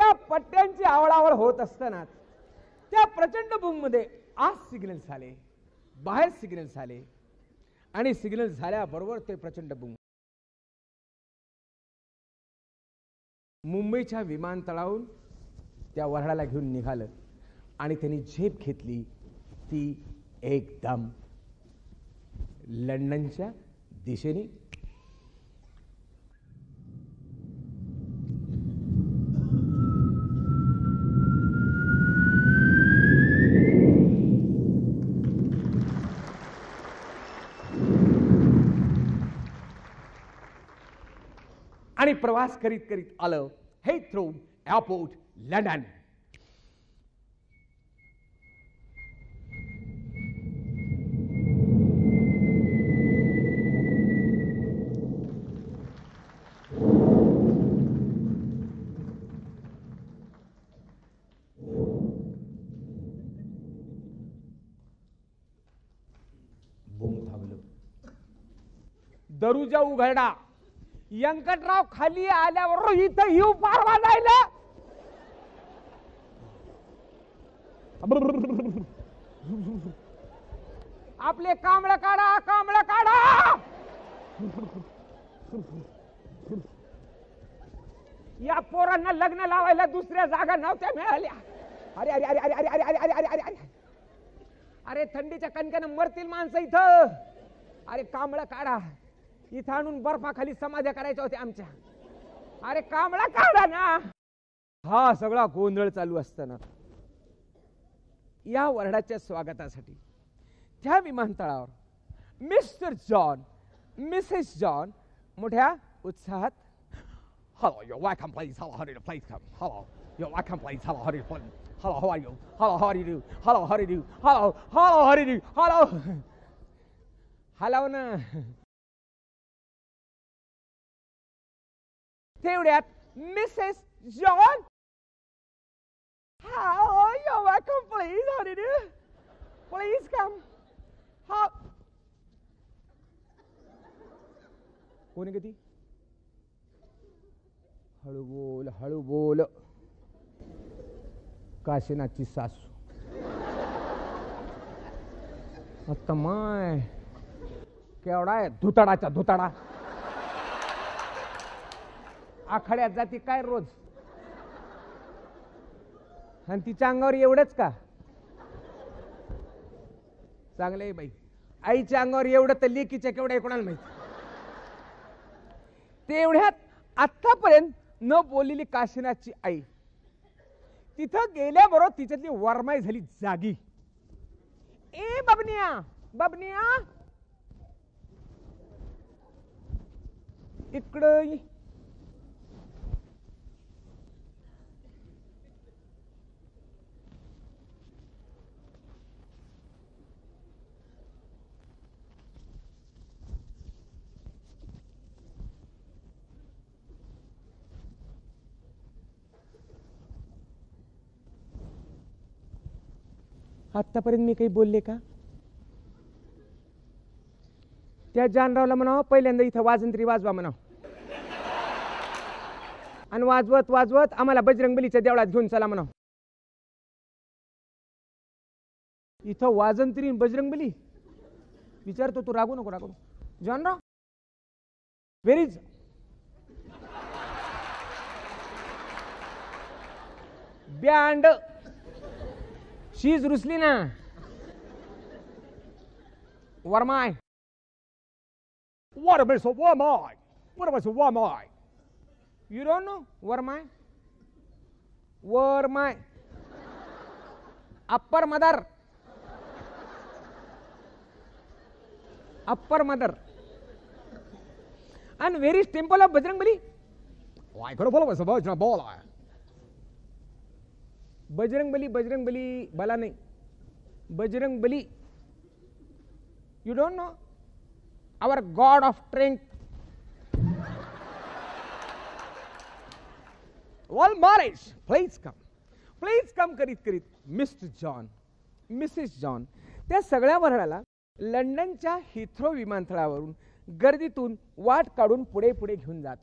त्या पट्ट्यांची आवळावळ होत असतानाच त्या प्रचंड बूम मध्ये आज सिग्नल झाले, बाहेर सिग्नल झाले आणि सिग्नल झाल्याबरोबर ते प्रचंड बूम मुंबईच्या विमानतळावरून त्या वऱ्हाडाला घेऊन निघालं आणि त्यांनी झेप घेतली ती एकदम लंडनच्या दिशेने. आणि प्रवास करीत करीत आलं हेथ्रो एअरपोर्ट लंडन. बूम थांबलं. दरुजा उघडा. व्यंकटराव खाली आल्यावर इथं येऊ पार वाजायला. आपले कांबळ काढा, कांबळ काढा. या पोरांना लग्न लावायला दुसऱ्या जागा नव्हत्या मिळाल्या. अरे अरे अरे अरे अरे अरे अरे अरे अरे अरे अरे थंडीच्या कणक्यानं मरतील माणसं इथं. अरे कांबळ काढा. इथं आणून बर्फाखाली समाध्या करायच्या होत्या आमच्या. अरे कांबळा काढा ना. हा सगळा गोंधळ चालू असताना या वऱ्हाडाच्या स्वागतासाठी त्या विमानतळावर मिस्टर जॉन, मिसेस जॉन मोठ्या उत्साहात Hello, you're welcome, please. Hello, how do you please come? Hello, you're welcome, please. Hello, how do you please? Hello, how are you? Hello, how do you do? Hello, how do you do? Hello, hello, how do you do? Hello. Hello ना. तेवढ्यात Mrs John. Hello, you're welcome, please. How do you do? Please come. How? कोण आहे ती? हळू बोल, हळू बोल. काशीनाथची सासू. आता माय केवढा आहे धुताडाचा धुताडा. आखाड्यात जाती काय रोज. आणि तिच्या अंगावर एवढंच का. चांगलं आहे बाई. आईच्या अंगावर एवढं तर लेकीच्या केवढं आहे कोणाला माहिती. तेवढ्यात आतापर्यंत न बोललेली काशीनाथची आई तिथं गेल्याबरोबर तिच्यातली वरमाई झाली जागी. ए बबनिया, बबनिया इकडं. आतापर्यंत मी काही बोलले का. त्या जानरावला म्हणावं पहिल्यांदा इथं वाजंत्री वाजवा म्हणावं. आणि वाजवत वाजवत आम्हाला बजरंगबलीच्या देवळात घेऊन चला म्हणावं. इथं वाजंत्री बजरंगबली विचारतो. तू रागू नको, रागू नको. Janrao where is band. शीज रुसली ना. वरमाय. What about so Warmai? What about so Warmai? You don't know Warmai? Warmai. Upper mother. Upper mother. And where is temple of Bajrangbali? Oh, I could have followed us about Bala. Bajrangbali, Bajrangbali बला नहीं. Bajrangbali. You don't know? Our God of strength. All marriage. Please come. Please come करीत करीत mister John, Mrs John त्या सगळ्या वऱ्हाडाला लंडनच्या Heathrow विमानतळावरून गर्दीतून वाट काढून पुढे पुढे घेऊन जात.